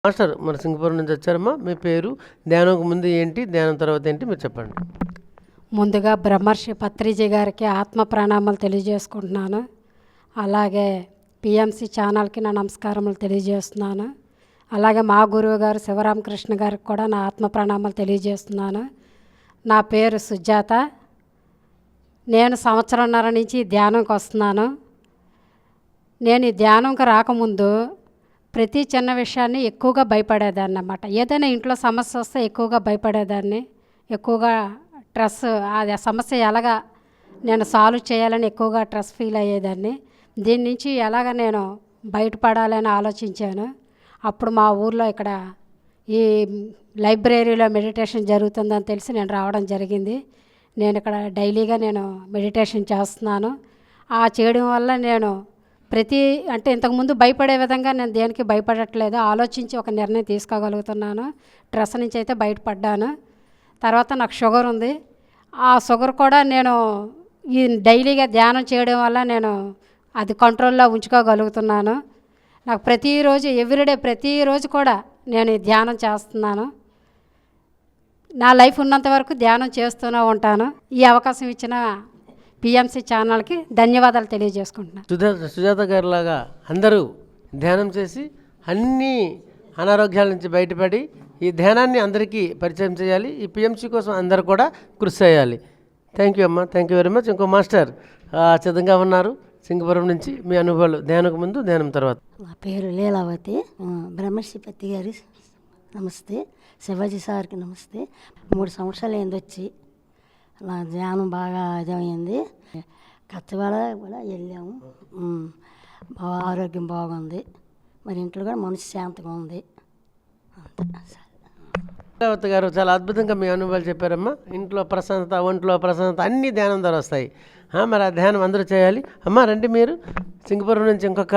Master మన Singapore నుంచి వచ్చారమ్మా. మీ పేరు, ధ్యానం ముందు ఏంటి, ధ్యానం తర్వాత ఏంటి మీరు చెప్పండి. ముందుగా బ్రహ్మర్షి పత్రిజీ గారికి ఆత్మ ప్రణామాలు తెలియజేసుకుంటున్నాను. అలాగే పిఎంసి ఛానల్కి నా నమస్కారములు తెలియజేస్తున్నాను. అలాగే మా గురువు గారు శివరామకృష్ణ గారికి కూడా నా ఆత్మ ప్రణామాలు తెలియజేస్తున్నాను. నా పేరు సుజాత. నేను సంవత్సరంన్నర నుంచి ధ్యానంకి వస్తున్నాను. నేను ఈ ధ్యానంకి రాకముందు ప్రతి చిన్న విషయాన్ని ఎక్కువగా భయపడేదాన్ని అన్నమాట. ఏదైనా ఇంట్లో సమస్య వస్తే ఎక్కువగా భయపడేదాన్ని. ఎక్కువగా స్ట్రెస్, అది ఆ సమస్య ఎలాగా నేను సాల్వ్ చేయాలని ఎక్కువగా స్ట్రెస్ ఫీల్ అయ్యేదాన్ని. దీని నుంచి ఎలాగ నేను బయటపడాలని ఆలోచించాను. అప్పుడు మా ఊర్లో ఇక్కడ ఈ లైబ్రరీలో మెడిటేషన్ జరుగుతుందని తెలిసి నేను రావడం జరిగింది. నేను ఇక్కడ డైలీగా నేను మెడిటేషన్ చేస్తున్నాను. ఆ చేయడం వల్ల నేను అంటే ఇంతకుముందు భయపడే విధంగా నేను దేనికి భయపడట్లేదు. ఆలోచించి ఒక నిర్ణయం తీసుకోగలుగుతున్నాను. స్ట్రెస్ నుంచి అయితే బయటపడ్డాను. తర్వాత నాకు షుగర్ ఉంది. ఆ షుగర్ కూడా నేను ఈ డైలీగా ధ్యానం చేయడం వల్ల నేను అది కంట్రోల్లో ఉంచుకోగలుగుతున్నాను. నాకు ప్రతిరోజు ఎవ్రీడే ప్రతిరోజు కూడా నేను ఈ ధ్యానం చేస్తున్నాను. నా లైఫ్ ఉన్నంత వరకు ధ్యానం చేస్తూనే ఉంటాను. ఈ అవకాశం ఇచ్చిన పిఎంసి ఛానల్కి ధన్యవాదాలు తెలియజేసుకుంటున్నాను. సుజాత గారి లాగా అందరూ ధ్యానం చేసి అన్ని అనారోగ్యాల నుంచి బయటపడి ఈ ధ్యానాన్ని అందరికీ పరిచయం చేయాలి. ఈ పిఎంసి కోసం అందరూ కూడా కృషి చేయాలి. థ్యాంక్ యూ అమ్మా, థ్యాంక్ యూ వెరీ మచ్. ఇంకో మాస్టర్ సిద్ధంగా ఉన్నారు సింగపురం నుంచి. మీ అనుభవాలు ధ్యానం ముందు, ధ్యానం తర్వాత. నా పేరు లీలావతి. బ్రహ్మర్షి పత్రి గారి నమస్తే, శివాజీ సార్కి నమస్తే. 3 సంవత్సరాలు అయింది వచ్చి. నా ధ్యానం బాగా ఇదమైంది. కచ్చవాడ కూడా వెళ్ళాము. ఆరోగ్యం బాగుంది. మరి ఇంట్లో కూడా మనసు శాంతిగా ఉంది. లీలావతి గారు చాలా అద్భుతంగా మీ అనుభవాలు చెప్పారమ్మా. ఇంట్లో ప్రశాంతత, ఒంట్లో ప్రశాంతత అన్నీ ధ్యానం ద్వారా వస్తాయి. మరి ఆ ధ్యానం అందరూ చేయాలి. అమ్మ రండి, మీరు సింగపురం నుంచి ఇంకొక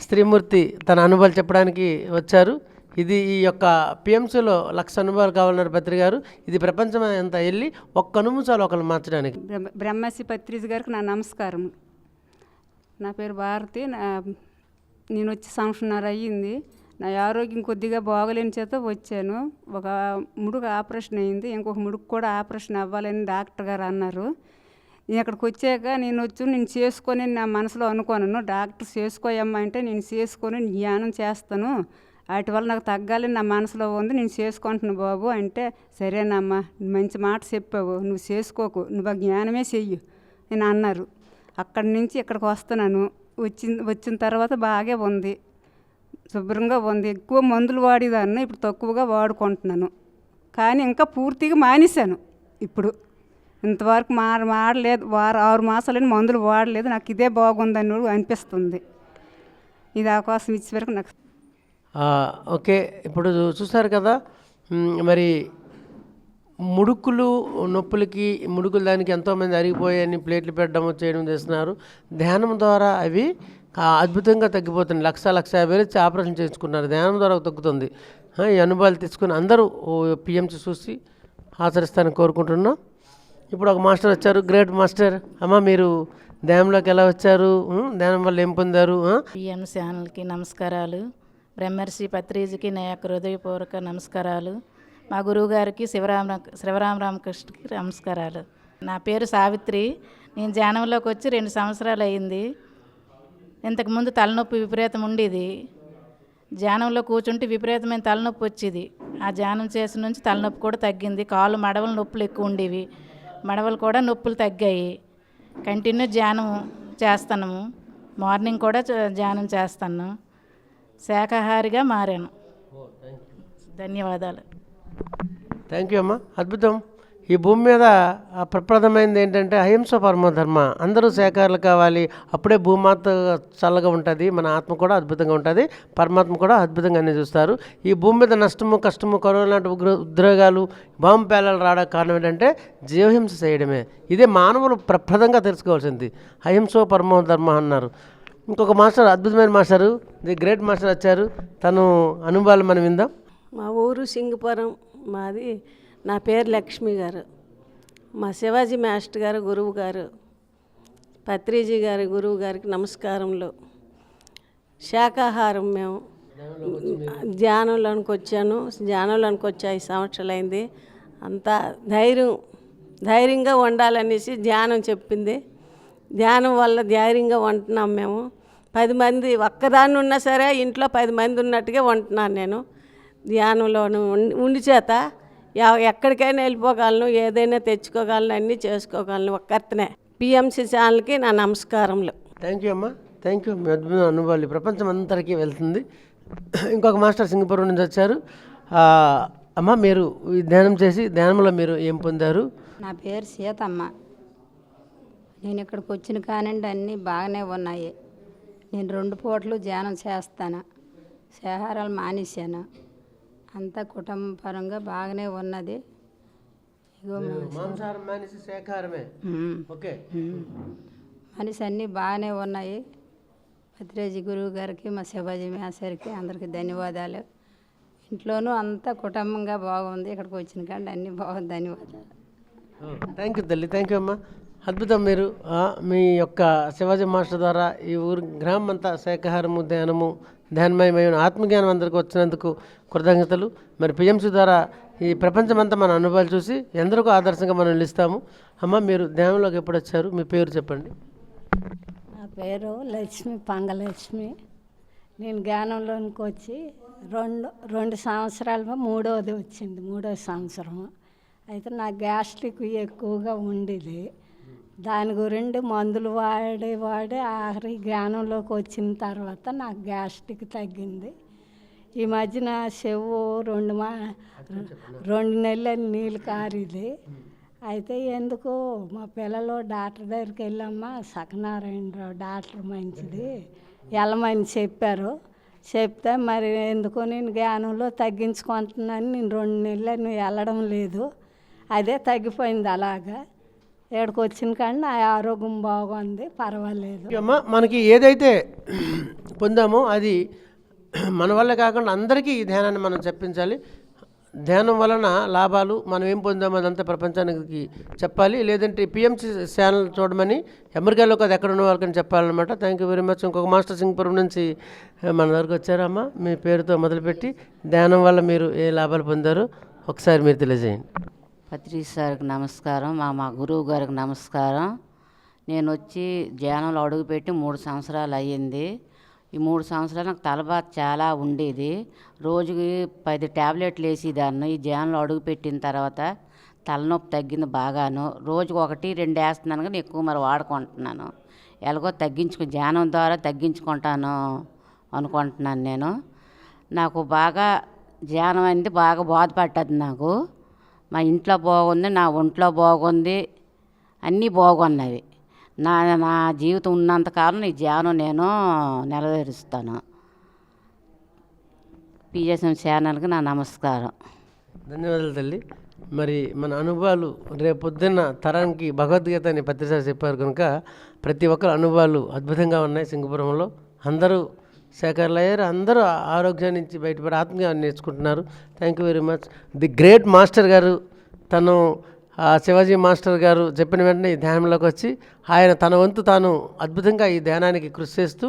స్త్రీమూర్తి తన అనుభవాలు చెప్పడానికి వచ్చారు. ఇది ఈ యొక్క పిఎంసీలో 1,00,000 అనుభవాలు కావాలన్నారు పత్రి గారు. ఇది ప్రపంచం అంతా వెళ్ళి ఒక్క నిమిషాలు ఒకరు మార్చడానికి. బ్రహ్మశ్రీ పత్రిజీ గారికి నా నమస్కారం. నా పేరు భారతి. నేను వచ్చి సంవత్సరంన్నర అయ్యింది. నా ఆరోగ్యం కొద్దిగా బాగలేని చేత వచ్చాను. ఒక ముడుకు ఆపరేషన్ అయింది, ఇంకొక ముడుకు కూడా ఆపరేషన్ అవ్వాలని డాక్టర్ గారు అన్నారు. నేను అక్కడికి వచ్చాక నేను చేసుకొని నా మనసులో అనుకోను, డాక్టర్ చేసుకోయమ్మా అంటే నేను చేసుకొని ధ్యానం చేస్తాను, వాటి వల్ల నాకు తగ్గాలని నా మనసులో ఉంది, నేను చేసుకుంటున్నాను బాబు అంటే, సరేనమ్మా మంచి మాట చెప్పావు, నువ్వు చేసుకోకు, నువ్వు జ్ఞానమే చెయ్యి నేను అన్నారు. అక్కడి నుంచి ఇక్కడికి వస్తున్నాను. వచ్చిన తర్వాత బాగా ఉంది, శుభ్రంగా ఉంది. ఎక్కువ మందులు వాడేదాన్ని, ఇప్పుడు తక్కువగా వాడుకుంటున్నాను. కానీ ఇంకా పూర్తిగా మానేశాను. ఇప్పుడు ఇంతవరకు మాడలేదు. 6 మాసాలని మందులు వాడలేదు. నాకు ఇదే బాగుందని అనిపిస్తుంది. ఇది అవకాశం ఇచ్చే వరకు నాకు ఓకే. ఇప్పుడు చూస్తారు కదా, మరి ముడుకులు నొప్పులకి, ముడుకులు దానికి ఎంతోమంది అరిగిపోయాయని ప్లేట్లు పెట్టడం చేయడం చేస్తున్నారు. ధ్యానం ద్వారా అవి అద్భుతంగా తగ్గిపోతుంది. 1,50,000 ఇచ్చి ఆపరేషన్ చేయించుకున్నారు. ధ్యానం ద్వారా తగ్గుతుంది. ఈ అనుభవాలు తీసుకుని అందరూ పిఎంసి చూసి ఆచరిస్తానని కోరుకుంటున్నాం. ఇప్పుడు ఒక మాస్టర్ వచ్చారు, గ్రేట్ మాస్టర్. అమ్మ మీరు ధ్యానంలోకి ఎలా వచ్చారు, ధ్యానం వల్ల ఏం పొందారు? పిఎంసి ఛానల్కి నమస్కారాలు. బ్రహ్మర్షి పత్రిజీకి నా యొక్క హృదయపూర్వక నమస్కారాలు. మా గురువు గారికి శివరామకృష్ణకి నమస్కారాలు. నా పేరు సావిత్రి. నేను ధ్యానంలోకి వచ్చి 2 సంవత్సరాలు అయింది. ఇంతకుముందు తలనొప్పి విపరీతం ఉండేది. ధ్యానంలో కూర్చుంటే విపరీతమైన తలనొప్పి వచ్చేది. ఆ ధ్యానం చేసిన నుంచి తలనొప్పి కూడా తగ్గింది. కాళ్ళు మడవల నొప్పులు ఎక్కువ ఉండేవి, మడవలు కూడా నొప్పులు తగ్గాయి. కంటిన్యూ ధ్యానం చేస్తున్నాము. మార్నింగ్ కూడా ధ్యానం చేస్తాను. శాకాహారిగా మారాను. ధన్యవాదాలు. థ్యాంక్ యూ అమ్మా. అద్భుతం. ఈ భూమి మీద ప్రప్రదమైనది ఏంటంటే అహింస పరమధర్మ. అందరూ శాఖాహారులు కావాలి, అప్పుడే భూమాత చల్లగా ఉంటుంది, మన ఆత్మ కూడా అద్భుతంగా ఉంటుంది, పరమాత్మ కూడా అద్భుతంగా అన్నీ చూస్తారు. ఈ భూమి మీద నష్టము, కష్టము, కరోనా లాంటి ఉద్రేగాలు, బాంబు పేలాలు రావడానికి కారణం ఏంటంటే జీవహింస చేయడమే. ఇదే మానవులు ప్రప్రదంగా తెలుసుకోవాల్సింది. అహింసో పరమధర్మ అన్నారు. ఇంకొక మాస్టర్, అద్భుతమైన మాస్టరు, ది గ్రేట్ మాస్టర్ వచ్చారు. తను అనుభవాలు మనం విందాం. మా ఊరు సింగపురం మాది. నా పేరు లక్ష్మి గారు. మా శివాజీ మాస్టర్ గారు గురువు గారు, పత్రిజీ గారి గురువు గారికి నమస్కారములు. శాకాహారం మేము ధ్యానంలోనికి వచ్చాను. ధ్యానంలోనికి వచ్చి 5 సంవత్సరాలు అయింది. అంతా ధైర్యంగా ఉండాలనేసి ధ్యానం చెప్పింది. ధ్యానం వల్ల ధైర్యంగా ఉంటున్నాం మేము. 10 మంది ఒక్కదాన్ని ఉన్నా సరే ఇంట్లో 10 మంది ఉన్నట్టుగా ఉంటున్నాను నేను. ధ్యానంలోను ఉండి చేత ఎక్కడికైనా వెళ్ళిపోగలను, ఏదైనా తెచ్చుకోగలను, అన్నీ చేసుకోగలను ఒక్కరితోనే. పిఎంసి ఛానల్కి నా నమస్కారములు. థ్యాంక్ యూ అమ్మా, థ్యాంక్ యూ. మీ అద్భుతమైన అనుభవాలు ఈ ప్రపంచం అంతరికీ వెళ్తుంది. ఇంకొక మాస్టర్ సింగపూర్ నుంచి వచ్చారు. అమ్మ, మీరు ఈ ధ్యానం చేసి ధ్యానంలో మీరు ఏం పొందారు? నా పేరు సీతమ్మ. నేను ఇక్కడికి వచ్చిన కానండి అన్నీ బాగానే ఉన్నాయి. నేను 2 పూటలు ధ్యానం చేస్తాను. శాహారాలు మానేశాను. అంతా కుటుంబపరంగా బాగానే ఉన్నది. ఇగో మాంసాహారం మానేసి శాకాహారమే. ఓకే. మనిషి అన్నీ బాగానే ఉన్నాయి. పత్రిజీ గురువు గారికి, మా శివాజీ మేసరికి అందరికీ ధన్యవాదాలు. ఇంట్లోనూ అంతా కుటుంబంగా బాగుంది. ఇక్కడికి వచ్చిన కానీ అన్నీ బాగుంది. ధన్యవాదాలు. థ్యాంక్ యూ తల్లి, థ్యాంక్ యూ అమ్మా. అద్భుతం. మీరు మీ యొక్క శివాజీ మాస్టర్ ద్వారా ఈ ఊరు గ్రామం అంతా శాకాహారము, ధ్యానము, ధ్యానమయమైన ఆత్మజ్ఞానం అందరికీ వచ్చినందుకు కృతజ్ఞతలు. మరి పిఎంసి ద్వారా ఈ ప్రపంచమంతా మన అనుభవాలు చూసి ఎందరికో ఆదర్శంగా మనం నిలుస్తాము. అమ్మ, మీరు ధ్యానంలోకి ఎప్పుడు వచ్చారు? మీ పేరు చెప్పండి. నా పేరు లక్ష్మి, పంగలక్ష్మి. నేను జ్ఞానంలోనికి వచ్చి రెండు సంవత్సరాలు, మూడవది వచ్చింది, 3వ సంవత్సరము. అయితే నాకు గ్యాస్ట్రిక్ ఎక్కువగా ఉండేది. దాని గురించి మందులు వాడి ఆఖరి జ్ఞానంలోకి వచ్చిన తర్వాత నాకు గ్యాస్ట్రిక్ తగ్గింది. ఈ మధ్యన చెవు 2 నెలలు నీళ్ళు కారిది. అయితే ఎందుకు మా పిల్లలు డాక్టర్ దగ్గరికి వెళ్ళమ్మా, సత్యనారాయణరావు డాక్టర్ మంచిది వెళ్ళమని చెప్పారు. చెప్తే మరి ఎందుకో నేను జ్ఞానంలో తగ్గించుకుంటున్నాను. నేను 2 నెలలు వెళ్ళడం లేదు. అదే తగ్గిపోయింది. అలాగా ఇక్కడికి వచ్చిన కానీ నా ఆరోగ్యం బాగుంది, పర్వాలేదు. అమ్మ, మనకి ఏదైతే పొందామో అది మన వల్ల కాకుండా అందరికీ ఈ ధ్యానాన్ని మనం చెప్పించాలి. ధ్యానం వలన లాభాలు మనం ఏం పొందామో అదంతా ప్రపంచానికి చెప్పాలి. లేదంటే పిఎంసి ఛానల్ చూడమని అమెరికాలో అది ఎక్కడ ఉన్న వాళ్ళకని చెప్పాలన్నమాట. Thank you very much. ఇంకొక మాస్టర్ సింగపురం నుంచి మన దగ్గరకు వచ్చారమ్మా. మీ పేరుతో మొదలుపెట్టి ధ్యానం వల్ల మీరు ఏ లాభాలు పొందారో ఒకసారి మీరు తెలియజేయండి. పత్రిజీ సార్కి నమస్కారం. మా గురువు గారికి నమస్కారం. నేను వచ్చి ధ్యానంలో అడుగుపెట్టి 3 సంవత్సరాలు అయ్యింది. ఈ 3 సంవత్సరాలు నాకు తలబాధ చాలా ఉండేది. రోజుకి 10 ట్యాబ్లెట్లు వేసేదాన్ని. ఈ ధ్యానంలో అడుగుపెట్టిన తర్వాత తలనొప్పి తగ్గింది బాగాను. రోజుకి 1-2 వేస్తున్నాను కానీ ఎక్కువ మరి వాడుకుంటున్నాను. ఎలాగో ధ్యానం ద్వారా తగ్గించుకుంటాను అనుకుంటున్నాను నేను. నాకు బాగా ధ్యానం అనేది బాగా బాధపడ్డది. నాకు మా ఇంట్లో బాగుంది, నా ఒంట్లో బాగుంది, అన్నీ బాగున్నవి. నా జీవితం ఉన్నంతకాలం ఈ ధ్యానం నేను నెరవేరుస్తాను. పిఎస్ఎం ఛానల్కి నా నమస్కారం. ధన్యవాదాలు తల్లి. మరి మన అనుభవాలు రేపొద్దున్న తరానికి భగవద్గీత అని పత్రిక చెప్పారు కనుక ప్రతి ఒక్కరి అనుభవాలు అద్భుతంగా ఉన్నాయి. సింగపురంలో అందరూ శాఖలు అయ్యారు. అందరూ ఆరోగ్యం నుంచి బయటపడి ఆత్మజ్ఞానం నేర్చుకుంటున్నారు. Thank you very much. The great master గారు తను శివాజీ మాస్టర్ గారు చెప్పిన వెంటనే ఈ ధ్యానంలోకి వచ్చి ఆయన తన వంతు తాను అద్భుతంగా ఈ ధ్యానానికి కృషి చేస్తూ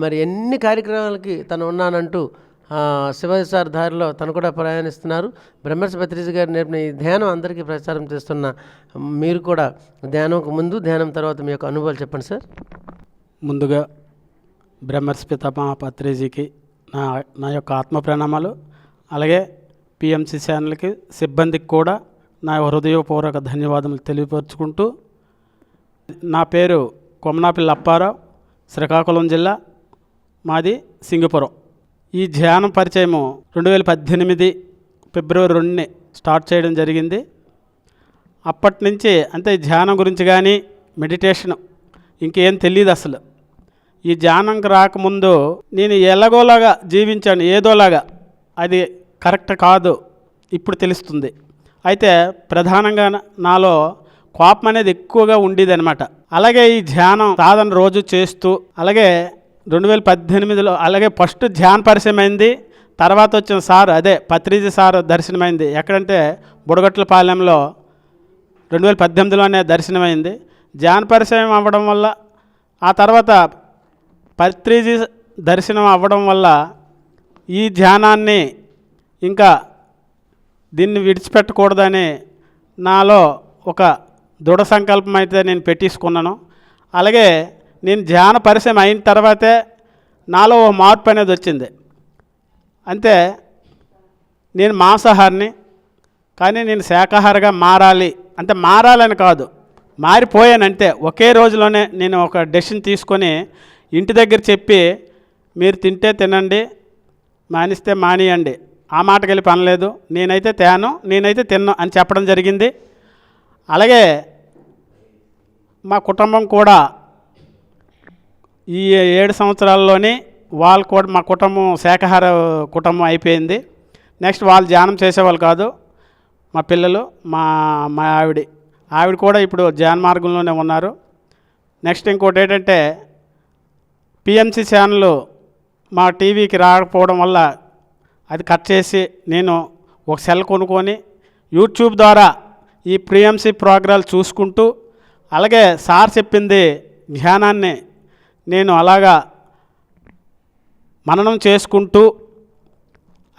మరి ఎన్ని కార్యక్రమాలకి తను ఉన్నానంటూ శివాజీ సార్ దారిలో తను కూడా ప్రయాణిస్తున్నారు. బ్రహ్మర్షి పత్రిజీ గారు నేర్పిన ఈ ధ్యానం అందరికీ ప్రచారం చేస్తున్న మీరు కూడా ధ్యానంకు ముందు, ధ్యానం తర్వాత మీ యొక్క అనుభవాలు చెప్పండి సార్. ముందుగా బ్రహ్మర్షి పితామహ పత్రిజీకి నా యొక్క ఆత్మ ప్రణామాలు. అలాగే పిఎంసి ఛానల్కి సిబ్బందికి కూడా నా హృదయపూర్వక ధన్యవాదములు తెలియపరుచుకుంటూ, నా పేరు కొమనాపిల్లి అప్పారావు, శ్రీకాకుళం జిల్లా, మాది సింగపురం. ఈ ధ్యానం పరిచయము 2018 ఫిబ్రవరి 2 స్టార్ట్ చేయడం జరిగింది. అప్పటి నుంచి అంటే ధ్యానం గురించి కానీ మెడిటేషన్ ఇంకేం తెలియదు అసలు. ఈ ధ్యానంకి రాకముందు నేను ఎలాగోలాగా జీవించాను, ఏదోలాగా. అది కరెక్ట్ కాదు, ఇప్పుడు తెలుస్తుంది. అయితే ప్రధానంగా నాలో కోపం అనేది ఎక్కువగా ఉండేది అనమాట. అలాగే ఈ ధ్యానం సాధన రోజు చేస్తూ, అలాగే 2018లో అలాగే ఫస్ట్ ధ్యాన పరిచయం అయింది. తర్వాత వచ్చిన సార్ అదే పత్రిజీ సార్ దర్శనమైంది. ఎక్కడంటే బుడగట్లపాలెంలో 2018లోనే దర్శనమైంది. ధ్యాన పరిచయం అవ్వడం వల్ల, ఆ తర్వాత పత్రిజీ దర్శనం అవ్వడం వల్ల ఈ ధ్యానాన్ని ఇంకా దీన్ని విడిచిపెట్టకూడదని నాలో ఒక దృఢ సంకల్పం అయితే నేను పెట్టేసుకున్నాను. అలాగే నేను ధ్యాన పరిచయం అయిన తర్వాతే నాలో ఓ మార్పు అనేది వచ్చింది. అంతే, నేను మాంసాహారిని, కానీ నేను శాకాహారిగా మారాలి, అంటే మారాలని కాదు, మారిపోయానంతే. ఒకే రోజులోనే నేను ఒక డెసిషన్ తీసుకొని ఇంటి దగ్గర చెప్పి, మీరు తింటే తినండి, మానిస్తే మానియండి, ఆ మాటకి వెళ్ళి పనలేదు, నేనైతే తేను, నేనైతే తిన్ను అని చెప్పడం జరిగింది. అలాగే మా కుటుంబం కూడా ఈ 7 సంవత్సరాల్లోని వాళ్ళు కూడా, మా కుటుంబం శాకాహార కుటుంబం అయిపోయింది. నెక్స్ట్ వాళ్ళు ధ్యానం చేసేవాళ్ళు కాదు, మా పిల్లలు, మా ఆవిడ కూడా ఇప్పుడు ధ్యాన మార్గంలోనే ఉన్నారు. నెక్స్ట్ ఇంకోటి ఏంటంటే, పిఎంసి ఛానల్ మా టీవీకి రాకపోవడం వల్ల అది కట్ చేసి నేను ఒక సెల్ కొనుక్కొని యూట్యూబ్ ద్వారా ఈ పిఎంసి ప్రోగ్రాలు చూసుకుంటూ, అలాగే సార్ చెప్పింది ధ్యానాన్ని నేను అలాగా మననం చేసుకుంటూ,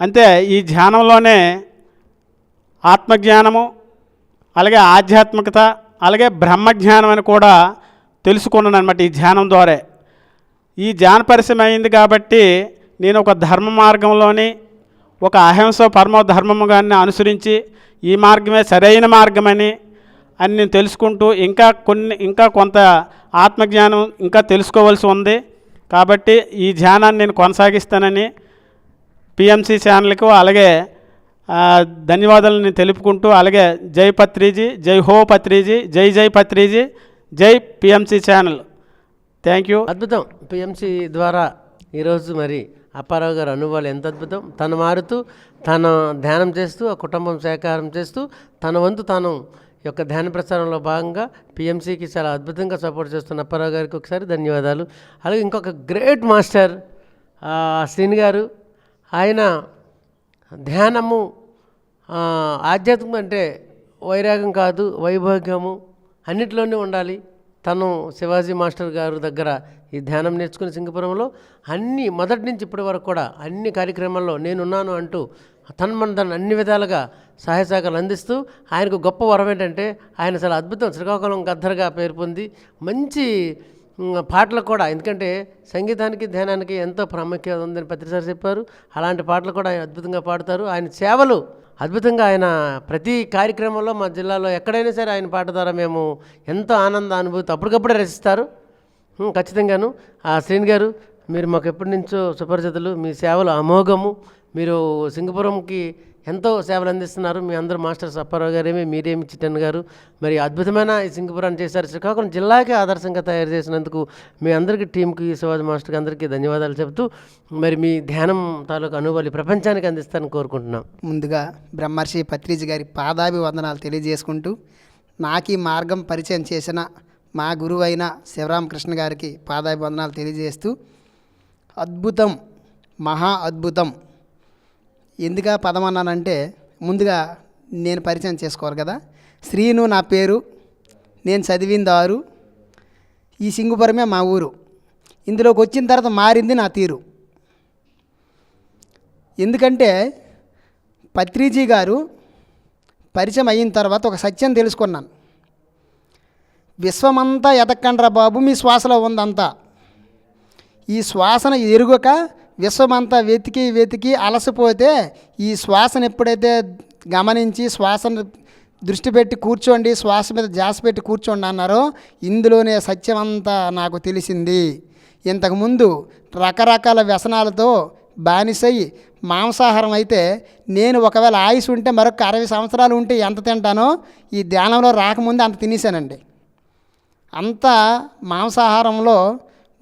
అంతే ఈ ధ్యానంలోనే ఆత్మజ్ఞానము, అలాగే ఆధ్యాత్మికత, అలాగే బ్రహ్మజ్ఞానం అని కూడా తెలుసుకున్నాను అనమాట ఈ ధ్యానం ద్వారా. ఈ ధ్యాన పరిచయం అయింది కాబట్టి నేను ఒక ధర్మ మార్గంలోని, ఒక అహింస పరమో ధర్మముగాన్ని అనుసరించి ఈ మార్గమే సరైన మార్గమని నేను తెలుసుకుంటూ ఇంకా కొంత ఆత్మజ్ఞానం ఇంకా తెలుసుకోవాల్సి ఉంది. కాబట్టి ఈ ధ్యానాన్ని నేను కొనసాగిస్తానని పిఎంసి ఛానల్కు అలాగే ధన్యవాదాలు నేను తెలుపుకుంటూ, అలాగే జై పత్రిజీ, జై హో పత్రిజీ, జై పత్రిజీ, జై పిఎంసి ఛానల్. Thank you. అద్భుతం. పిఎంసి ద్వారా ఈరోజు మరి అప్పారావు గారు అనుభవాలు ఎంత అద్భుతం. తను మారుతూ, తను ధ్యానం చేస్తూ, ఆ కుటుంబం శాకాహారం చేస్తూ, తన వంతు తాను యొక్క ధ్యాన ప్రచారంలో భాగంగా పిఎంసికి చాలా అద్భుతంగా సపోర్ట్ చేస్తున్న అప్పారావు గారికి ఒకసారి ధన్యవాదాలు. అలాగే ఇంకొక గ్రేట్ మాస్టర్ శ్రీని గారు, ఆయన ధ్యానము ఆధ్యాత్మికం అంటే వైరాగ్యం కాదు, వైభోగ్యము అన్నిటిలోనే ఉండాలి. తను శివాజీ మాస్టర్ గారు దగ్గర ఈ ధ్యానం నేర్చుకుని సింగపురంలో మొదటి నుంచి ఇప్పటి వరకు కూడా అన్ని కార్యక్రమాల్లో నేనున్నాను అంటూ తను అన్ని విధాలుగా సహాయ సహకారాలు అందిస్తూ, ఆయనకు గొప్ప వరం ఏంటంటే ఆయన చాలా అద్భుతం, శ్రీకాకుళం గద్దర్గా పేరు పొంది మంచి పాటలు కూడా, ఎందుకంటే సంగీతానికి ధ్యానానికి ఎంతో ప్రాముఖ్యత ఉందని పత్రిసారి చెప్పారు. అలాంటి పాటలు కూడా ఆయన అద్భుతంగా పాడతారు. ఆయన సేవలు అద్భుతంగా, ఆయన ప్రతి కార్యక్రమంలో మా జిల్లాలో ఎక్కడైనా సరే ఆయన పాట ద్వారా మేము ఎంతో ఆనంద అనుభూతి అప్పటికప్పుడే రచిస్తారు. ఖచ్చితంగాను. శ్రీని గారు, మీరు మాకు ఎప్పటి నుంచో సుపరిచితులు, మీ సేవలు అమోఘము. మీరు సింగపురంకి ఎంతో సేవలు అందిస్తున్నారు. మీ అందరూ మాస్టర్స్ అప్పారావు గారేమి, మీరేమి చిట్టన్ గారు, మరి అద్భుతమైన ఈ సింగపురాన్ని చేశారు. శ్రీకాకుళం జిల్లాకే ఆదర్శంగా తయారు చేసినందుకు మీ అందరికీ, టీంకి, శివాజీ మాస్టర్కి అందరికీ ధన్యవాదాలు చెబుతూ, మరి మీ ధ్యానం తాలూకు అనుభవాలు ప్రపంచానికి అందిస్తారని కోరుకుంటున్నాం. ముందుగా బ్రహ్మర్షి పత్రిజీ గారి పాదాభివందనాలు తెలియజేసుకుంటూ, నాకు ఈ మార్గం పరిచయం చేసిన మా గురువు అయిన శివరామకృష్ణ గారికి పాదాభివందనాలు తెలియజేస్తూ, అద్భుతం, మహా అద్భుతం. ఎందుకు పదం అన్నానంటే, ముందుగా నేను పరిచయం చేసుకోవాలి కదా. శ్రీను నా పేరు, నేను చదివింది 6, ఈ సింగుపురమే మా ఊరు. ఇందులోకి వచ్చిన తర్వాత మారింది నా తీరు. ఎందుకంటే పత్రిజీ గారు పరిచయం అయిన తర్వాత ఒక సత్యం తెలుసుకున్నాను. విశ్వమంతా ఎతక్కండ్రా బాబు, మీ శ్వాసలో ఉందంతా. ఈ శ్వాసన ఎరుగక విశ్వమంతా వెతికి అలసిపోతే, ఈ శ్వాసను ఎప్పుడైతే గమనించి శ్వాసను దృష్టి పెట్టి కూర్చోండి, శ్వాస మీద ధ్యాస పెట్టి కూర్చోండి అన్నారో, ఇందులోనే సత్యం అంతా నాకు తెలిసింది. ఇంతకుముందు రకరకాల వ్యసనాలతో బానిసయి మాంసాహారం అయితే, నేను ఒకవేళ ఆయుష్ ఉంటే మరొక 60 సంవత్సరాలు ఉంటే ఎంత తింటానో, ఈ ధ్యానంలో రాకముందే అంత తినేసానండి. అంతా మాంసాహారంలో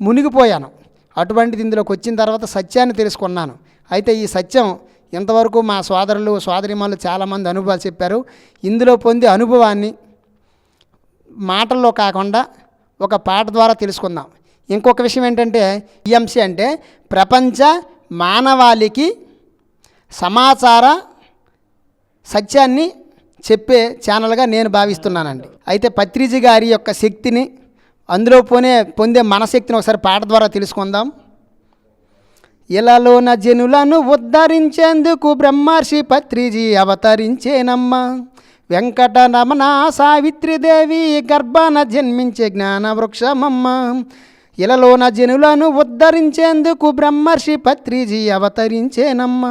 మునిగిపోయాను. అటువంటిది ఇందులోకి వచ్చిన తర్వాత సత్యాన్ని తెలుసుకున్నాను. అయితే ఈ సత్యం ఇంతవరకు మా సోదరులు సోదరిమణులు చాలామంది అనుభవాలు చెప్పారు. ఇందులో పొందే అనుభవాన్ని మాటల్లో కాకుండా ఒక పాట ద్వారా తెలుసుకుందాం. ఇంకొక విషయం ఏంటంటే, పిఎంసి అంటే ప్రపంచ మానవాళికి సమాచార సత్యాన్ని చెప్పే ఛానల్గా నేను భావిస్తున్నానండి. అయితే పత్రిజీ గారి యొక్క శక్తిని, అందులో పొందే మనశక్తిని ఒకసారి పాట ద్వారా తెలుసుకుందాం. ఇలాలోన జనులను ఉద్ధరించేందుకు బ్రహ్మర్షి పత్రిజీ అవతరించేనమ్మా. వెంకటరమణ సావిత్రిదేవి గర్భాన జన్మించే జ్ఞాన వృక్షమమ్మ. ఇలాలోన జనులను ఉద్ధరించేందుకు బ్రహ్మర్షి పత్రిజీ అవతరించేనమ్మా.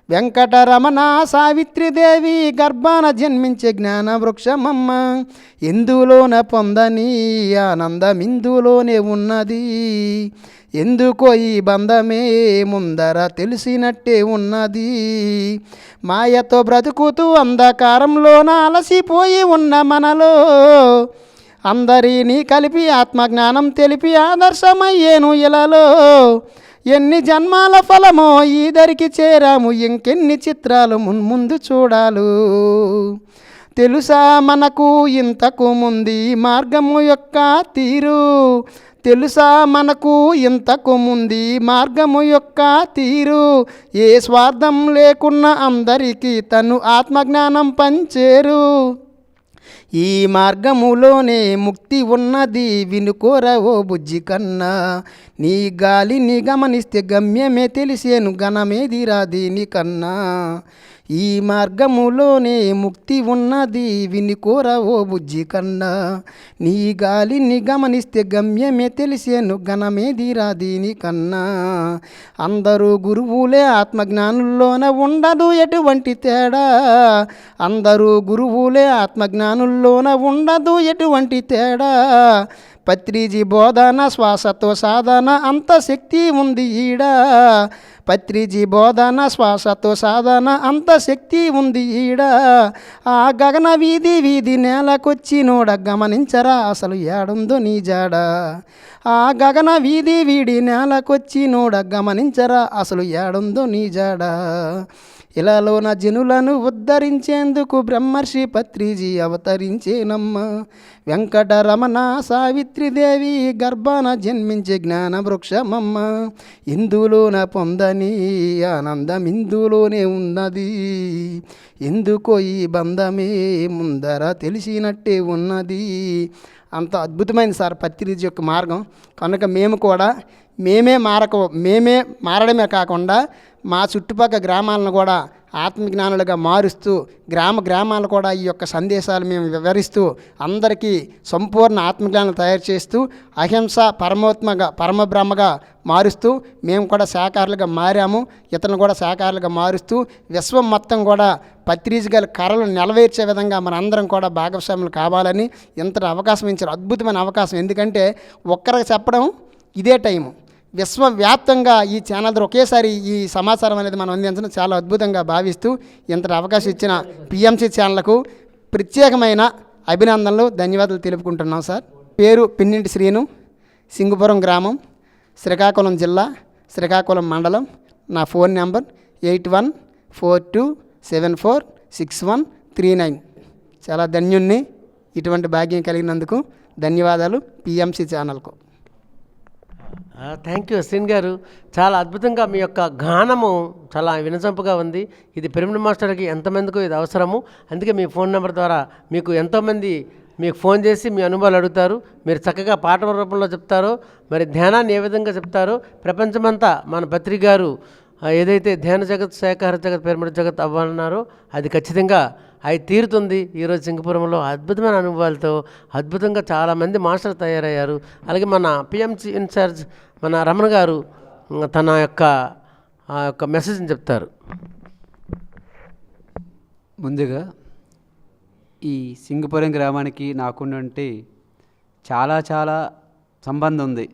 వెంకటరమణ సావిత్రిదేవి గర్భాన జన్మించే జ్ఞాన వృక్షమమ్మ. ఎందులోన పొందని ఆనందమిందులోనే ఉన్నది. ఎందుకో ఈ బంధమే ముందర తెలిసినట్టే ఉన్నది. మాయతో బ్రతుకుతూ అంధకారంలోన అలసిపోయి ఉన్న మనలో అందరినీ కలిపి ఆత్మజ్ఞానం తెలిపి ఆదర్శమయ్యేను ఇలాలో. ఎన్ని జన్మాల ఫలమో ఈ దరికి చేరాము, ఇంకెన్ని చిత్రాలు మున్ముందు చూడాలు. తెలుసా మనకు ఇంతకు ముందు మార్గము యొక్క తీరు. తెలుసా మనకు ఇంతకు ముందు మార్గము యొక్క తీరు. ఏ స్వార్థం లేకున్నా అందరికీ తను ఆత్మజ్ఞానం పంచేరు. ఈ మార్గములోనే ముక్తి ఉన్నది వినుకోరా ఓ బుజ్జి కన్నా. నీ గాలిని గమనిస్తే గమ్యమే తెలిసేను ఘనమేదిరా దీనికన్నా. ఈ మార్గములోనే ముక్తి ఉన్నది వినుకోరా ఓ బుజ్జి కన్నా. నీ గాలిని గమనిస్తే గమ్యమే తెలిసేను ఘనమేదిరా దీనికన్నా. అందరూ గురువులే ఆత్మజ్ఞానుల్లోన ఉండదు ఎటువంటి తేడా. అందరూ గురువులే ఆత్మజ్ఞానుల్లోన ఉండదు ఎటువంటి తేడా. పత్రిజీ బోధన శ్వాసతో సాధన అంత శక్తి ఉంది ఈడ. పత్రిజీ బోధన శ్వాసతో సాధన అంత శక్తి ఉంది ఈడ. ఆ గగన వీధి వీధి నేలకొచ్చి నోడ గమనించరా అసలు ఏడుందో నీ జాడ. ఆ గగన వీధి వీడి నేలకొచ్చి నోడ గమనించరా అసలు ఏడుందో నీ జాడ. ఇలాలోన జనులను ఉద్ధరించేందుకు బ్రహ్మర్షి పత్రిజీ అవతరించేనమ్మ. వెంకటరమణ సావిత్రిదేవి గర్భాన జన్మించే జ్ఞాన వృక్షమమ్మ. ఇందులోన పొందని ఆనందం ఇందులోనే ఉన్నది. ఎందుకో ఈ బంధమే ముందర తెలిసినట్టే ఉన్నది. అంత అద్భుతమైంది సార్ పత్రిజీ యొక్క మార్గం. కనుక మేము కూడా మేమే మారడమే కాకుండా మా చుట్టుపక్కల గ్రామాలను కూడా ఆత్మజ్ఞానులుగా మారుస్తూ గ్రామాలు కూడా ఈ యొక్క సందేశాలు మేము వివరిస్తూ అందరికీ సంపూర్ణ ఆత్మజ్ఞానం తయారు చేస్తూ అహింస పరమబ్రహ్మగా మారుస్తూ మేము కూడా శాకారులుగా మారాము. ఇతను కూడా శాకారులుగా మారుస్తూ విశ్వం మొత్తం కూడా పత్రిజీ గారి కళలు నెలవేర్చే విధంగా మనందరం కూడా భాగస్వాములు కావాలని ఇంతటి అవకాశం ఇచ్చారు. అద్భుతమైన అవకాశం. ఎందుకంటే ఒక్కరికి చెప్పడం ఇదే టైము. విశ్వవ్యాప్తంగా ఈ ఛానల్ ద్వారా ఒకేసారి ఈ సమాచారం అనేది మనం అందించడం చాలా అద్భుతంగా భావిస్తూ ఇంతటి అవకాశం ఇచ్చిన పిఎంసి ఛానల్కు ప్రత్యేకమైన అభినందనలు ధన్యవాదాలు తెలుపుకుంటున్నాం సార్. పేరు పిన్నింటి శ్రీను, సింగుపురం గ్రామం, శ్రీకాకుళం జిల్లా, శ్రీకాకుళం మండలం. నా ఫోన్ నెంబర్ 8142746139. చాలా ధన్యుణ్ణి. ఇటువంటి భాగ్యం కలిగినందుకు ధన్యవాదాలు పిఎంసి ఛానల్కు. థ్యాంక్ యూ శ్రీన్ గారు. చాలా అద్భుతంగా మీ యొక్క గానము చాలా వినసొంపుగా ఉంది. ఇది పిరమిడ్ మాస్టర్కి ఎంతమందికో ఇది అవసరము. అందుకే మీ ఫోన్ నెంబర్ ద్వారా మీకు ఎంతోమంది మీకు ఫోన్ చేసి మీ అనుభవాలు అడుగుతారు. మీరు చక్కగా పాట రూపంలో చెప్తారో, మరి ధ్యానాన్ని ఏ విధంగా చెప్తారో ప్రపంచమంతా మన పత్రిక గారు ఏదైతే ధ్యాన జగత్, శాకాహార జగత్, పిరమిడ్ జగత్ అవ్వాలన్నారో అది ఖచ్చితంగా అవి తీరుతుంది. ఈరోజు సింగపురంలో అద్భుతమైన అనుభవాలతో అద్భుతంగా చాలామంది మాస్టర్ తయారయ్యారు. అలాగే మన పిఎంసి ఇన్ఛార్జ్ మన రమణ గారు తన యొక్క మెసేజ్ని చెప్తారు. ముందుగా ఈ సింగపురం గ్రామానికి నాకున్నట్టు చాలా సంబంధం ఉంది.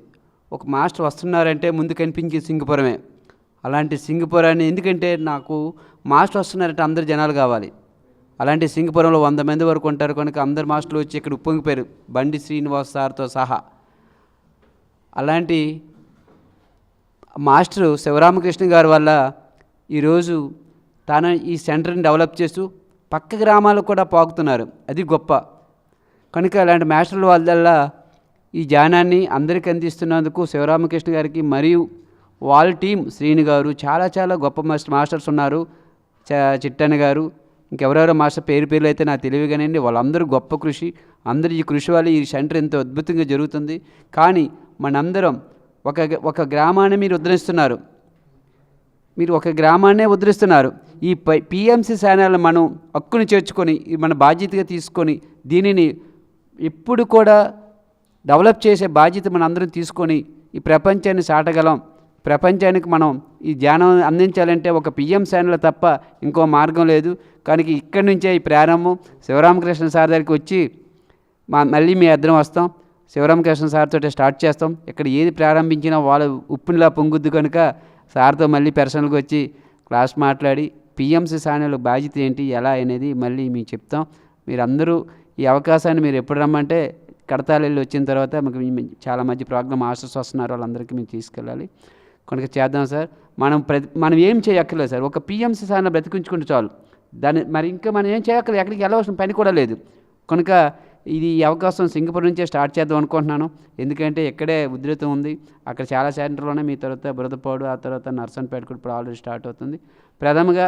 ఒక మాస్టర్ వస్తున్నారంటే ముందు కనిపించే సింగపురమే. అలాంటి సింగపురాన్ని ఎందుకంటే నాకు మాస్టర్ వస్తున్నారంటే అందరు జనాలు కావాలి. అలాంటి సింగపురంలో 100 మంది వరకు ఉంటారు కనుక అందరు మాస్టర్లు వచ్చి ఇక్కడ ఉప్పొంగిపోయారు, బండి శ్రీనివాస్ సార్తో సహా. అలాంటి మాస్టరు శివరామకృష్ణ గారి వల్ల ఈరోజు తాను ఈ సెంటర్ని డెవలప్ చేస్తూ పక్క గ్రామాలకు కూడా పాకుతున్నారు. అది గొప్ప. కనుక అలాంటి మాస్టర్ల వల్ల ఈ జ్ఞానాన్ని అందరికీ అందిస్తున్నందుకు శివరామకృష్ణ గారికి మరియు వాళ్ళ టీం శ్రీని గారు చాలా గొప్ప మాస్టర్స్ ఉన్నారు. చిట్టన్న గారు, ఇంకెవరెవరో మాస్టర్ పేర్లు అయితే నాకు తెలియదు కానివ్వండి. వాళ్ళందరూ గొప్ప కృషి. అందరూ ఈ కృషి వల్ల ఈ సెంటర్ ఎంతో అద్భుతంగా జరుగుతుంది. కానీ మనందరం ఒక గ్రామాన్ని మీరు ఉద్ధరిస్తున్నారు. మీరు ఒక గ్రామాన్నే ఉద్ధరిస్తున్నారు. ఈ పిఎంసి ఛానల్ మనం హక్కును చేర్చుకొని మన బాధ్యతగా తీసుకొని దీనిని ఎప్పుడు కూడా డెవలప్ చేసే బాధ్యత మన అందరం తీసుకొని ఈ ప్రపంచాన్ని చాటగలం. ప్రపంచానికి మనం ఈ ధ్యానం అందించాలంటే ఒక పిఎం ఛానల్ తప్ప ఇంకో మార్గం లేదు. కనుక ఇక్కడి నుంచే ఈ ప్రారంభం. శివరామకృష్ణ సార్ దగ్గరికి వచ్చి మళ్ళీ మీ ఇద్దరం వస్తాం. శివరామకృష్ణ సార్తో స్టార్ట్ చేస్తాం. ఇక్కడ ఏది ప్రారంభించినా వాళ్ళ ఉప్పునిలా పొంగుద్దు కనుక సార్తో మళ్ళీ పర్సనల్గా వచ్చి క్లాస్ మాట్లాడి పిఎంసి ఛానల్ బాధ్యత ఏంటి ఎలా అనేది మళ్ళీ మీకు చెప్తాం. మీరందరూ ఈ అవకాశాన్ని మీరు ఎప్పుడు రమ్మంటే కడతాలు వెళ్ళి వచ్చిన తర్వాత మీకు చాలా మంచి ప్రోగ్రామ్ మాస్టర్స్ వస్తున్నారు, వాళ్ళందరికీ మేము తీసుకెళ్ళాలి. కనుక చేద్దాం సార్. మనం ఏం చేయక్కర్లేదు సార్. ఒక పిఎంసి ఛానల్ బ్రతికించుకుంటే చాలు. దాన్ని మరి ఇంకా మనం ఏం చేయక్కర్లేదు, ఎక్కడికి వెళ్ళవలసిన పని కూడా లేదు. కనుక ఇది ఈ అవకాశం సింగపూర్ నుంచే స్టార్ట్ చేద్దాం అనుకుంటున్నాను. ఎందుకంటే ఇక్కడే ఉధృతం ఉంది. అక్కడ చాలా సెంటర్లు ఉన్నాయి. మీ తర్వాత బురదపాడు, ఆ తర్వాత నర్సన్పేట కూడా ఇప్పుడు ఆల్రెడీ స్టార్ట్ అవుతుంది. ప్రథమంగా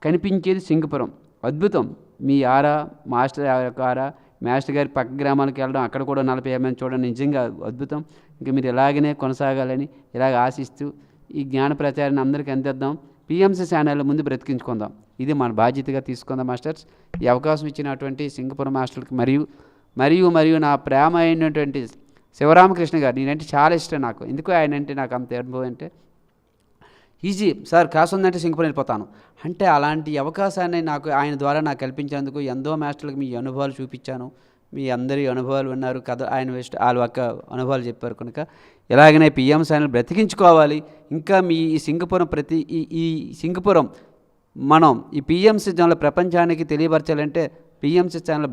కనిపించేది సింగపురం. అద్భుతం. మీ ఆరా మాస్టర్ యొక్క ఆరా మాస్టర్ గారి పక్క గ్రామాలకు వెళ్ళడం, అక్కడ కూడా 40 మంది చూడండి, నిజంగా అద్భుతం. ఇంకా మీరు ఇలాగనే కొనసాగాలని ఇలాగ ఆశిస్తూ ఈ జ్ఞాన ప్రచారాన్ని అందరికీ అందిద్దాం. పిఎంసి ఛానల్ ముందు బ్రతికించుకుందాం. ఇది మన బాధ్యతగా తీసుకుందాం మాస్టర్స్. ఈ అవకాశం ఇచ్చినటువంటి సింగపురం మాస్టర్కి మరియు నా ప్రేమ అయినటువంటి శివరామకృష్ణ గారు, నేనంటే చాలా ఇష్టం నాకు. ఎందుకు ఆయన అంటే నాకు అంత అనుభవం అంటే ఈజీ సార్, క్లాస్ ఉందంటే సింగపూర్ వెళ్ళిపోతాను అంటే అలాంటి అవకాశాన్ని ఆయన ద్వారా నాకు కల్పించేందుకు ఎంతో మాస్టర్లకు మీ అనుభవాలు చూపించాను. మీ అందరి అనుభవాలు విన్నారు కథ, ఆయన వాళ్ళ యొక్క అనుభవాలు చెప్పారు. కనుక ఎలాగనే పిఎం ఛానల్ బ్రతికించుకోవాలి. ఇంకా మీ ఈ సింగపురం ఈ సింగపురం మనం ఈ పిఎంసి ఛానల్ ప్రపంచానికి తెలియపరచాలంటే పిఎంసి ఛానల్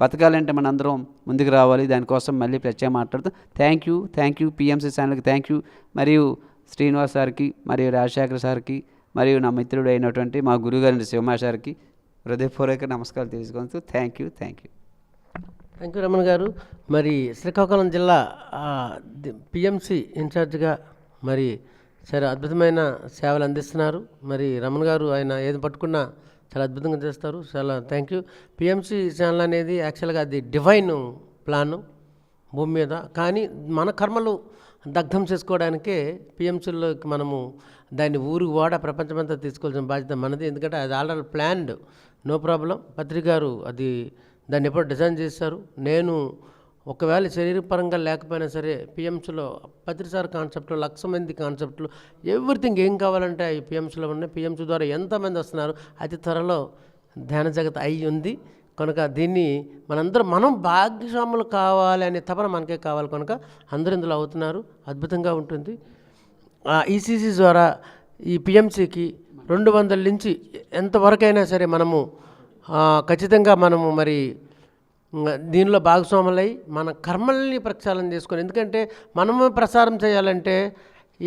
బతకాలంటే మన అందరం ముందుకు రావాలి. దానికోసం మళ్ళీ ప్రత్యేక మాట్లాడుతాం. థ్యాంక్ యూ పిఎంసి ఛానల్కి థ్యాంక్ యూ. మరియు శ్రీనివాస్ సార్కి, మరియు రాజశేఖర్ సార్కి, మరియు నా మిత్రుడు అయినటువంటి మా గురుగారి శివమా సార్కి హృదయపూర్వక నమస్కారాలు తెలుసుకుంటూ thank you. Thank you Ramana గారు. మరి శ్రీకాకుళం జిల్లా పిఎంసి ఇన్ఛార్జ్గా మరి చాలా అద్భుతమైన సేవలు అందిస్తున్నారు. మరి రమణ గారు ఆయన ఏది పట్టుకున్నా చాలా అద్భుతంగా చేస్తారు. చాలా థ్యాంక్ యూ. పిఎంసి ఛానల్ అనేది యాక్చువల్గా అది డివైన్ ప్లాను భూమి మీద. కానీ మన కర్మలు దగ్ధం చేసుకోవడానికే పిఎంసీలోకి మనము దాన్ని ఊరు వాడ ప్రపంచమంతా తీసుకోవాల్సిన బాధ్యత మనది. ఎందుకంటే అది ఆల్రెడీ ప్లాన్డ్, నో ప్రాబ్లం. పత్రిక గారు దాన్ని ఎప్పుడు డిజైన్ చేశారు. నేను ఒకవేళ శరీరపరంగా లేకపోయినా సరే పిఎంసీలో పత్రిసార్ కాన్సెప్ట్లో 1,00,000 మంది కాన్సెప్ట్లు ఎవ్రీథింగ్ ఏం కావాలంటే ఈ పిఎంసీలో ఉన్నాయి. పిఎంసీ ద్వారా ఎంతమంది వస్తున్నారు, అతి త్వరలో ధ్యాన జగత్ అయి ఉంది. కనుక దీన్ని మనం భాగ్యస్వాములు కావాలి అనే తపన మనకే కావాలి. కనుక అందరూ ఇందులో అవుతున్నారు. అద్భుతంగా ఉంటుంది. ఈసీసీ ద్వారా ఈ పిఎంసీకి 200 నుంచి ఎంతవరకైనా సరే మనము ఖచ్చితంగా మనము మరి దీనిలో భాగస్వాములై మన కర్మల్ని ప్రక్షాళన చేసుకొని, ఎందుకంటే మనము ప్రసారం చేయాలంటే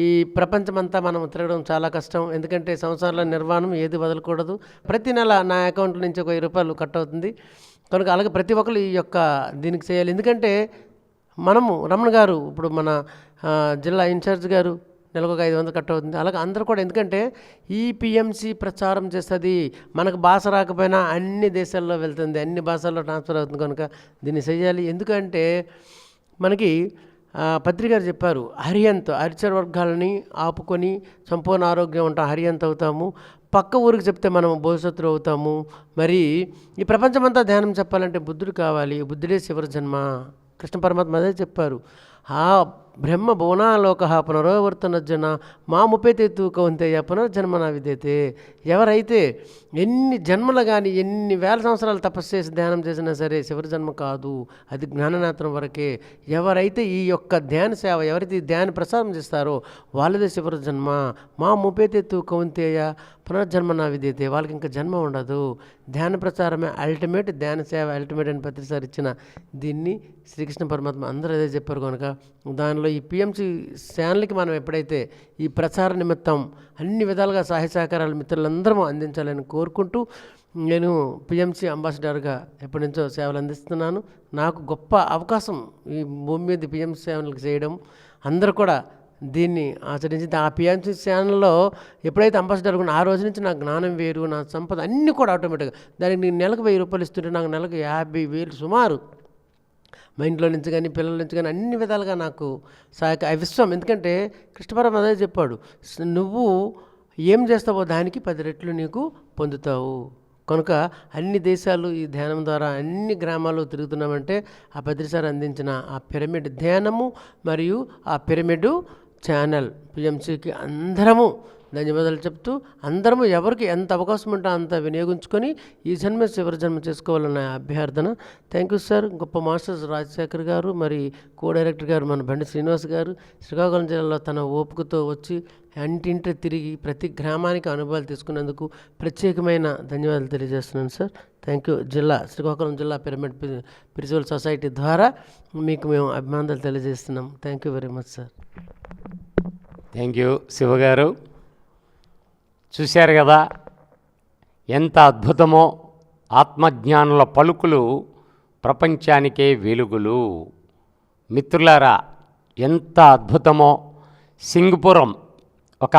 ఈ ప్రపంచమంతా మనం తిరగడం చాలా కష్టం. ఎందుకంటే సంవత్సరాల నిర్వహణం ఏది వదలకూడదు. ప్రతి నెల నా అకౌంట్ నుంచి ఒక 1000 రూపాయలు కట్ అవుతుంది. కనుక అలాగే ప్రతి ఒక్కరు ఈ యొక్క దీనికి చేయాలి. ఎందుకంటే మనము రమణ గారు ఇప్పుడు మన జిల్లా ఇన్ఛార్జ్ గారు నెలకు 500 కట్ అవుతుంది. అలాగే అందరూ కూడా, ఎందుకంటే ఈ పిఎంసి ప్రచారం చేస్తుంది. మనకు భాష రాకపోయినా అన్ని దేశాల్లో వెళ్తుంది, అన్ని భాషల్లో ట్రాన్స్ఫర్ అవుతుంది. కనుక దీన్ని చేయాలి. ఎందుకంటే మనకి పత్రిక గారు చెప్పారు, హరిచర వర్గాలని ఆపుకొని సంపూర్ణ ఆరోగ్యం ఉంటాం, హరియంత్ అవుతాము. పక్క ఊరికి చెప్తే మనం భవిష్యత్తులో అవుతాము. మరి ఈ ప్రపంచమంతా ధ్యానం చెప్పాలంటే బుద్ధుడు కావాలి. బుద్ధుడే చివరి జన్మ. కృష్ణ పరమాత్మ అదే చెప్పారు. బ్రహ్మ భువనాలోక పునరావర్తనజ్జన మాముపేతే కౌంతేయ పునర్జన్మన విధేతే. ఎవరైతే ఎన్ని జన్మలు కానీ ఎన్ని వేల సంవత్సరాలు తపస్సు చేసి ధ్యానం చేసినా సరే చివరి జన్మ కాదు, అది జ్ఞాననేత్రం వరకే. ఎవరైతే ఈ యొక్క ధ్యాన సేవ, ఎవరైతే ఈ ధ్యాన ప్రసారం చేస్తారో వాళ్ళదే చివరి జన్మ. మా ముపేతే కౌంతేయ పునర్జన్మన విధేతే. వాళ్ళకి ఇంకా జన్మ ఉండదు. ధ్యాన ప్రచారమే అల్టిమేట్, ధ్యాన సేవ అల్టిమేట్ అని పత్రిసారి ఇచ్చిన దీన్ని శ్రీకృష్ణ పరమాత్మ అందరూ అదే చెప్పారు. కనుక దానిలో ఈ పిఎంసి ఛానల్కి మనం ఎప్పుడైతే ఈ ప్రచార నిమిత్తం అన్ని విధాలుగా సహాయ సహకారాలు మిత్రులందరూ అందించాలని కోరుకుంటూ, నేను పిఎంసి అంబాసిడర్గా ఎప్పటి నుంచో సేవలు అందిస్తున్నాను. నాకు గొప్ప అవకాశం ఈ భూమి మీద పిఎంసి సేవలకు చేయడం. అందరూ కూడా దీన్ని ఆచరించి ఆ పిఎంసి ఛానల్లో ఎప్పుడైతే అంబాసిడర్ కూడా ఆ రోజు నుంచి నా జ్ఞానం వేరు, నా సంపద అన్నీ కూడా ఆటోమేటిక్గా దానికి నేను నెలకు 1000 రూపాయలు ఇస్తుంటే నాకు నెలకు 50,000 సుమారు మా ఇంట్లో నుంచి కానీ పిల్లల నుంచి కానీ అన్ని విధాలుగా నాకు విశ్వం. ఎందుకంటే కృష్ణ పరమాత్మ అదే చెప్పాడు, నువ్వు ఏం చేస్తావో దానికి 10 రెట్లు నీకు పొందుతావు. కనుక అన్ని దేశాలు ఈ ధ్యానం ద్వారా అన్ని గ్రామాల్లో తిరుగుతున్నామంటే ఆ పత్రిసారి అందించిన ఆ పిరమిడ్ ధ్యానము మరియు ఆ పిరమిడ్ ఛానల్ పిఎంసికి అందరము ధన్యవాదాలు చెప్తూ, అందరము ఎవరికి ఎంత అవకాశం ఉంటే అంత వినియోగించుకొని ఈ జన్మ చివరి జన్మ చేసుకోవాలన్న అభ్యర్థన. Thank you sir. గొప్ప మాస్టర్స్ రాజశేఖర్ గారు, మరి కో డైరెక్టర్ గారు మన బండి శ్రీనివాస్ గారు, శ్రీకాకుళం జిల్లాలో తన ఓపికతో వచ్చి ఇంటింటి తిరిగి ప్రతి గ్రామానికి అనుభవాలు తీసుకున్నందుకు ప్రత్యేకమైన ధన్యవాదాలు తెలియజేస్తున్నాను సార్. Thank you. శ్రీకాకుళం జిల్లా పిరమిడ్ స్పిరిచువల్ సొసైటీ ద్వారా మీకు మేము అభినందనలు తెలియజేస్తున్నాం. Thank you very much sir. Thank you శివగారు. చూశారు కదా ఎంత అద్భుతమో, ఆత్మజ్ఞానుల పలుకులు ప్రపంచానికే వెలుగులు. మిత్రులారా, ఎంత అద్భుతమో. సింగపురం ఒక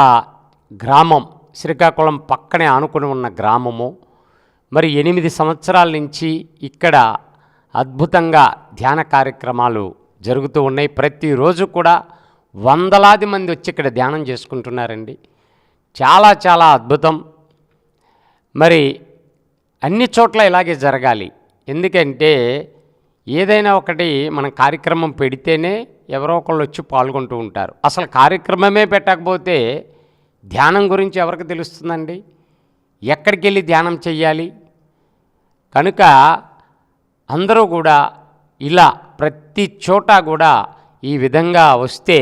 గ్రామం, శ్రీకాకుళం పక్కనే ఆనుకుని ఉన్న గ్రామము. మరి 8 సంవత్సరాల నుంచి ఇక్కడ అద్భుతంగా ధ్యాన కార్యక్రమాలు జరుగుతూ ఉన్నాయి. ప్రతిరోజు కూడా వందలాది మంది వచ్చి ఇక్కడ ధ్యానం చేసుకుంటున్నారండి. చాలా చాలా అద్భుతం. మరి అన్ని చోట్ల ఇలాగే జరగాలి. ఎందుకంటే ఏదైనా ఒకటి మనం కార్యక్రమం పెడితేనే ఎవరో ఒకళ్ళు వచ్చి పాల్గొంటూ ఉంటారు. అసలు కార్యక్రమమే పెట్టకపోతే ధ్యానం గురించి ఎవరికి తెలుస్తుందండి? ఎక్కడికి వెళ్ళి ధ్యానం చెయ్యాలి? కనుక అందరూ కూడా ఇలా ప్రతి చోట కూడా ఈ విధంగా వస్తే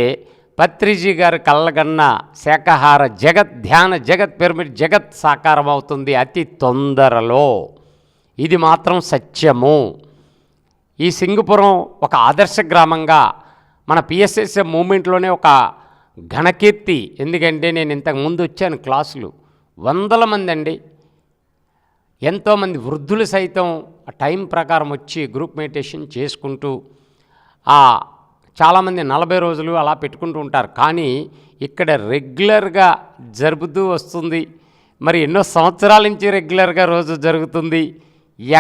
పత్రిజీ గారు కళ్ళగన్న శాకాహార జగత్, ధ్యాన జగత్, పిరమిడ్ జగత్ సాకారం అవుతుంది అతి తొందరలో. ఇది మాత్రం సత్యము. ఈ సింగపురం ఒక ఆదర్శ గ్రామంగా మన పిఎస్ఎస్ఎం మూమెంట్లోనే ఒక ఘనకీర్తి. ఎందుకంటే నేను ఇంతకు ముందు వచ్చాను క్లాసులు, వందల మంది అండి, ఎంతోమంది వృద్ధులు సైతం ఆ టైం ప్రకారం వచ్చి గ్రూప్ మెడిటేషన్ చేసుకుంటూ చాలామంది 40 రోజులు అలా పెట్టుకుంటూ ఉంటారు. కానీ ఇక్కడ రెగ్యులర్గా జరుపుతూ వస్తుంది. మరి ఎన్నో సంవత్సరాల నుంచి రెగ్యులర్గా రోజు జరుగుతుంది.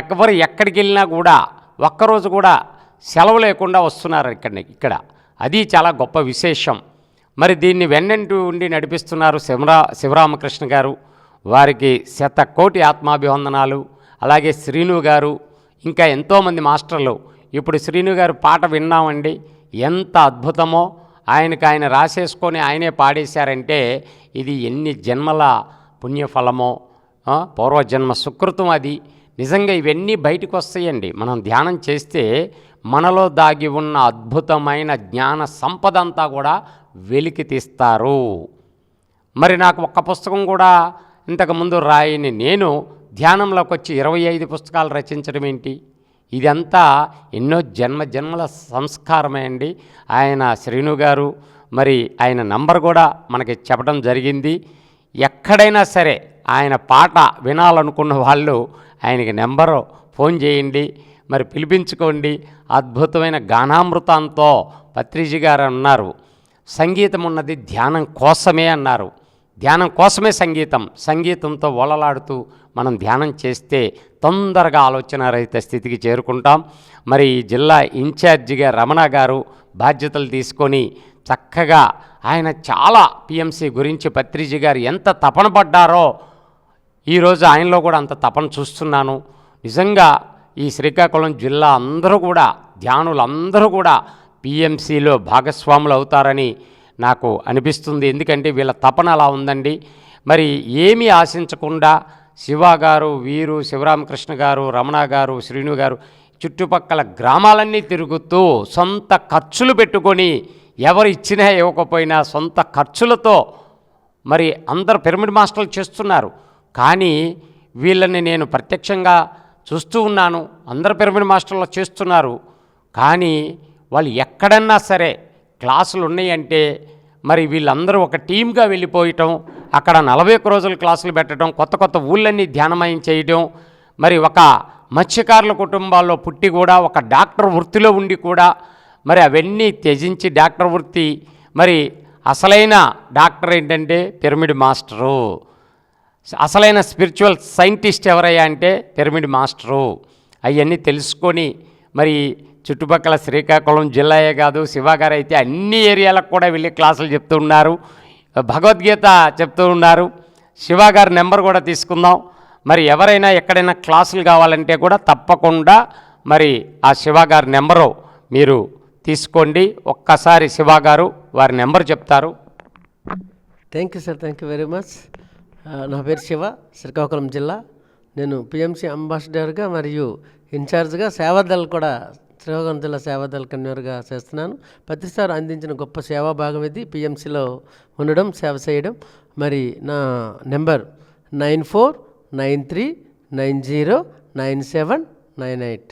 ఎవరు ఎక్కడికి వెళ్ళినా కూడా ఒక్కరోజు కూడా సెలవు లేకుండా వస్తున్నారు ఇక్కడ. అది చాలా గొప్ప విశేషం. మరి దీన్ని వెన్నంటూ ఉండి నడిపిస్తున్నారు శివరామకృష్ణ గారు. వారికి 100 కోటి ఆత్మాభివందనాలు. అలాగే శ్రీను గారు, ఇంకా ఎంతోమంది మాస్టర్లు. ఇప్పుడు శ్రీను గారు పాట విన్నామండి, ఎంత అద్భుతమో. ఆయన రాసేసుకొని ఆయనే పాడేశారంటే ఇది ఎన్ని జన్మల పుణ్యఫలమో, పూర్వజన్మ సుకృతం. అది నిజంగా ఇవన్నీ బయటకు వస్తాయండి. మనం ధ్యానం చేస్తే మనలో దాగి ఉన్న అద్భుతమైన జ్ఞాన సంపద అంతా కూడా వెలికి తీస్తారు. మరి నాకు ఒక్క పుస్తకం కూడా ఇంతకుముందు రాయని నేను ధ్యానంలోకి వచ్చి 25 పుస్తకాలు రచించడం ఏంటి? ఇదంతా ఎన్నో జన్మల సంస్కారమే అండి. ఆయన శ్రీను గారు మరి ఆయన నంబర్ కూడా మనకి చెప్పడం జరిగింది. ఎక్కడైనా సరే ఆయన పాట వినాలనుకున్న వాళ్ళు ఆయనకి నెంబరు ఫోన్ చేయండి, మరి పిలిపించుకోండి. అద్భుతమైన గానామృతంతో పత్రిజీ గారు అన్నారు, సంగీతం ఉన్నది ధ్యానం కోసమే అన్నారు. ధ్యానం కోసమే సంగీతంతో ఓలలాడుతూ మనం ధ్యానం చేస్తే తొందరగా ఆలోచన రహిత స్థితికి చేరుకుంటాం. మరి ఈ జిల్లా ఇన్ఛార్జిగా రమణ గారు బాధ్యతలు తీసుకొని చక్కగా ఆయన చాలా పిఎంసి గురించి పత్రిజీ గారు ఎంత తపన పడ్డారో ఈరోజు ఆయనలో కూడా అంత తపన చూస్తున్నాను. నిజంగా ఈ శ్రీకాకుళం జిల్లా అందరూ కూడా ధ్యానులందరూ కూడా పిఎంసిలో భాగస్వాములు అవుతారని నాకు అనిపిస్తుంది. ఎందుకంటే వీళ్ళ తపన అలా ఉందండి. మరి ఏమీ ఆశించకుండా శివ గారు, వీరు, శివరామకృష్ణ గారు, రమణ గారు, శ్రీను గారు చుట్టుపక్కల గ్రామాలన్నీ తిరుగుతూ సొంత ఖర్చులు పెట్టుకొని, ఎవరు ఇచ్చినా ఇవ్వకపోయినా సొంత ఖర్చులతో మరి అందరు పిరమిడ్ మాస్టర్లు చేస్తున్నారు. కానీ వీళ్ళని నేను ప్రత్యక్షంగా చూస్తూ ఉన్నాను, అందరు పిరమిడ్ మాస్టర్లు చేస్తున్నారు. కానీ వాళ్ళు ఎక్కడన్నా సరే క్లాసులు ఉన్నాయంటే మరి వీళ్ళందరూ ఒక టీమ్గా వెళ్ళిపోయటం, అక్కడ 41 రోజులు క్లాసులు పెట్టడం, కొత్త ఊళ్ళన్నీ ధ్యానమయం చేయడం. మరి ఒక మత్స్యకారుల కుటుంబాల్లో పుట్టి కూడా ఒక డాక్టర్ వృత్తిలో ఉండి కూడా మరి అవన్నీ త్యజించి డాక్టర్ వృత్తి, మరి అసలైన డాక్టర్ ఏంటంటే పిరమిడ్ మాస్టరు, అసలైన స్పిరిచువల్ సైంటిస్ట్ ఎవరయ్యా అంటే పిరమిడ్ మాస్టరు. అవన్నీ తెలుసుకొని మరి చుట్టుపక్కల శ్రీకాకుళం జిల్లాయే కాదు, శివగారు అయితే అన్ని ఏరియాలకు కూడా వెళ్ళి క్లాసులు చెప్తూ ఉన్నారు, భగవద్గీత చెప్తూ ఉన్నారు. శివ గారి నెంబర్ కూడా తీసుకుందాం. మరి ఎవరైనా ఎక్కడైనా క్లాసులు కావాలంటే కూడా తప్పకుండా మరి ఆ శివ గారి నెంబరు మీరు తీసుకోండి. ఒక్కసారి శివ గారు వారి నెంబర్ చెప్తారు. Thank you sir, thank you very much. నా పేరు శివ, శ్రీకాకుళం జిల్లా. నేను పిఎంసి అంబాసిడర్గా మరియు ఇన్ఛార్జ్గా సేవాదళ్ కూడా శ్రీకాకుళం జిల్లా సేవాదళ కన్వీనర్గా చేస్తున్నాను. పత్రిసార్ అందించిన గొప్ప సేవా భాగం ఇది, పిఎంసిలో ఉండడం, సేవ చేయడం. మరి నా నెంబర్ 9493909798.